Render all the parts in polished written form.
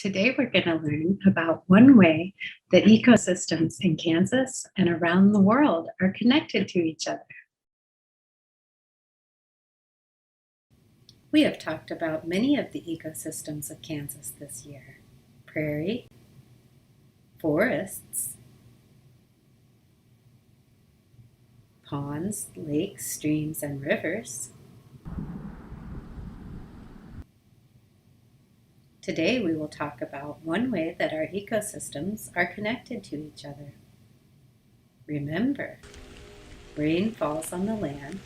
Today, we're going to learn about one way that ecosystems in Kansas and around the world are connected to each other. We have talked about many of the ecosystems of Kansas this year: prairie, forests, ponds, lakes, streams, and rivers. Today, we will talk about one way that our ecosystems are connected to each other. Remember, rain falls on the land,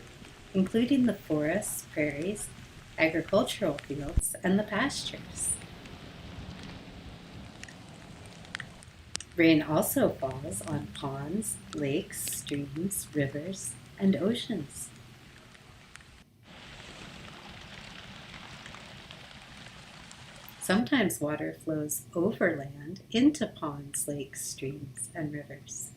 including the forests, prairies, agricultural fields, and the pastures. Rain also falls on ponds, lakes, streams, rivers, and oceans. Sometimes water flows over land into ponds, lakes, streams, and rivers.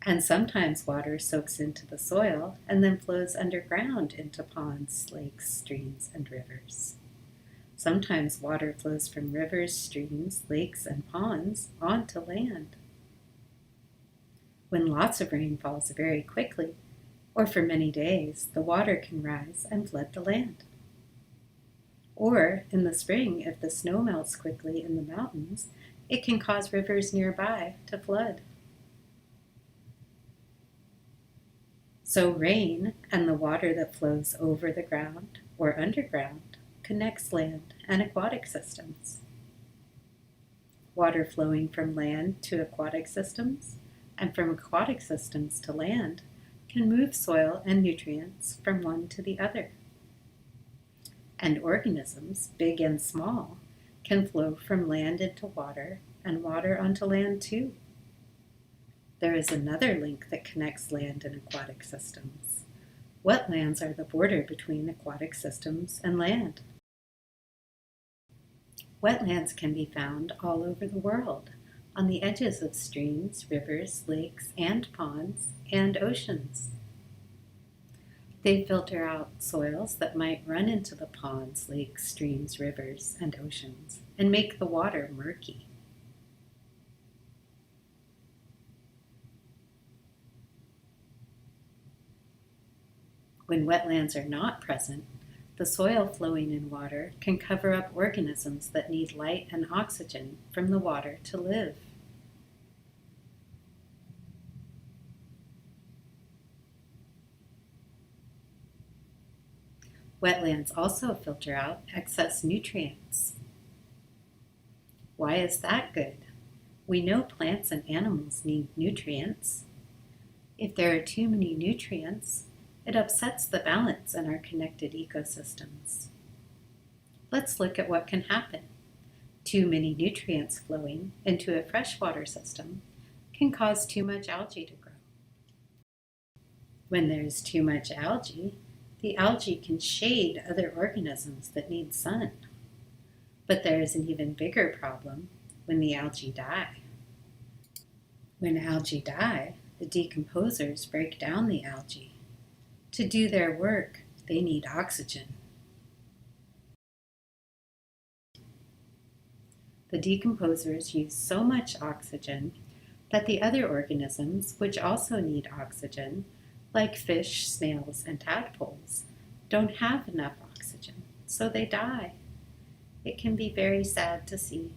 And sometimes water soaks into the soil and then flows underground into ponds, lakes, streams, and rivers. Sometimes water flows from rivers, streams, lakes, and ponds onto land. When lots of rain falls very quickly, or for many days, the water can rise and flood the land. Or in the spring, if the snow melts quickly in the mountains, it can cause rivers nearby to flood. So rain and the water that flows over the ground or underground connects land and aquatic systems. Water flowing from land to aquatic systems and from aquatic systems to land can move soil and nutrients from one to the other. And organisms, big and small, can flow from land into water and water onto land too. There is another link that connects land and aquatic systems. Wetlands are the border between aquatic systems and land. Wetlands can be found all over the world, on the edges of streams, rivers, lakes, and ponds, and oceans. They filter out soils that might run into the ponds, lakes, streams, rivers, and oceans, and make the water murky. When wetlands are not present, the soil flowing in water can cover up organisms that need light and oxygen from the water to live. Wetlands also filter out excess nutrients. Why is that good? We know plants and animals need nutrients. If there are too many nutrients, it upsets the balance in our connected ecosystems. Let's look at what can happen. Too many nutrients flowing into a freshwater system can cause too much algae to grow. When there's too much algae, the algae can shade other organisms that need sun. But there is an even bigger problem when the algae die. When algae die, the decomposers break down the algae. To do their work, they need oxygen. The decomposers use so much oxygen that the other organisms, which also need oxygen, like fish, snails, and tadpoles, don't have enough oxygen, so they die. It can be very sad to see.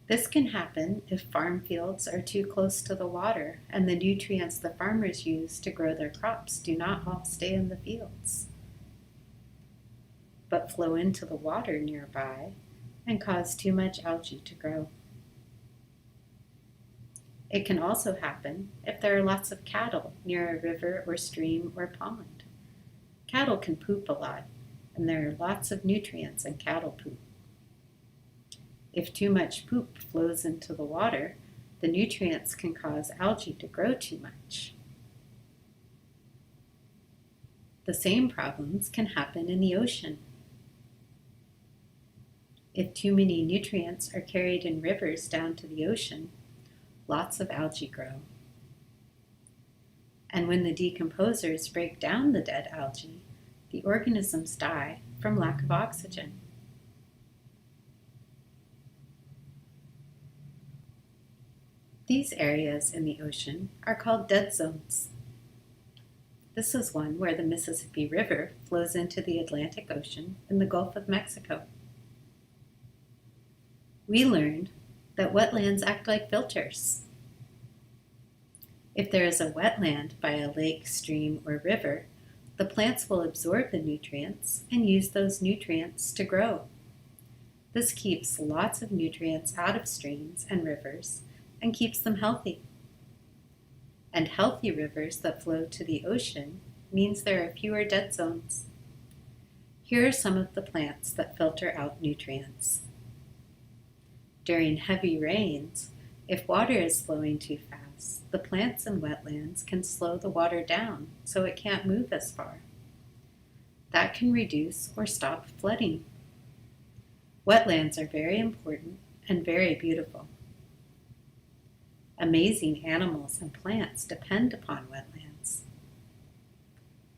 This can happen if farm fields are too close to the water and the nutrients the farmers use to grow their crops do not all stay in the fields, but flow into the water nearby and cause too much algae to grow. It can also happen if there are lots of cattle near a river or stream or pond. Cattle can poop a lot, and there are lots of nutrients in cattle poop. If too much poop flows into the water, the nutrients can cause algae to grow too much. The same problems can happen in the ocean. If too many nutrients are carried in rivers down to the ocean, lots of algae grow. And when the decomposers break down the dead algae, the organisms die from lack of oxygen. These areas in the ocean are called dead zones. This is one where the Mississippi River flows into the Atlantic Ocean in the Gulf of Mexico. We learned that wetlands act like filters. If there is a wetland by a lake, stream, or river, the plants will absorb the nutrients and use those nutrients to grow. This keeps lots of nutrients out of streams and rivers and keeps them healthy. And healthy rivers that flow to the ocean means there are fewer dead zones. Here are some of the plants that filter out nutrients. During heavy rains, if water is flowing too fast, the plants in wetlands can slow the water down so it can't move as far. That can reduce or stop flooding. Wetlands are very important and very beautiful. Amazing animals and plants depend upon wetlands.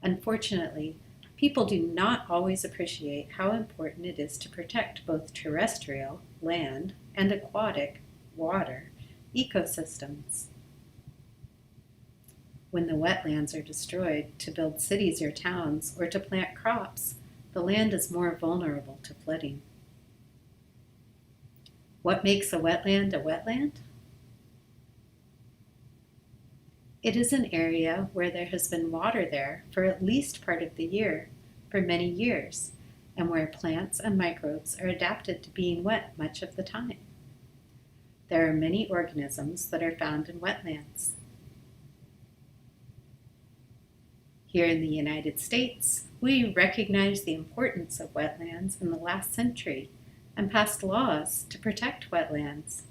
Unfortunately, people do not always appreciate how important it is to protect both terrestrial, land, and aquatic, water, ecosystems. When the wetlands are destroyed to build cities or towns or to plant crops, the land is more vulnerable to flooding. What makes a wetland a wetland? It is an area where there has been water there for at least part of the year, for many years, and where plants and microbes are adapted to being wet much of the time. There are many organisms that are found in wetlands. Here in the United States, we recognize the importance of wetlands in the last century and passed laws to protect wetlands.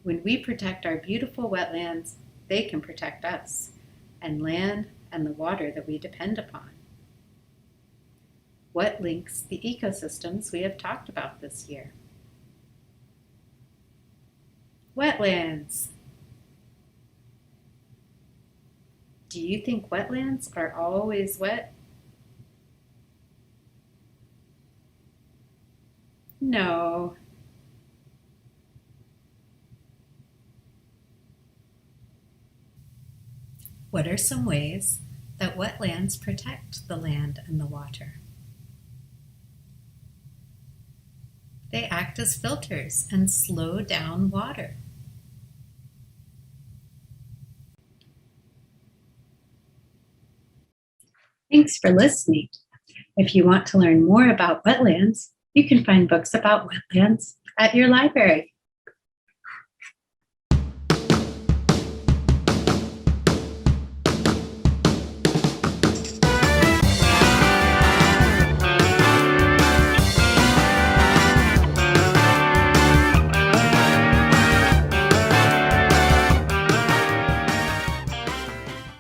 When we protect our beautiful wetlands, they can protect us and land and the water that we depend upon. What links the ecosystems we have talked about this year? Wetlands. Do you think wetlands are always wet? No. What are some ways that wetlands protect the land and the water? They act as filters and slow down water. Thanks for listening. If you want to learn more about wetlands, you can find books about wetlands at your library.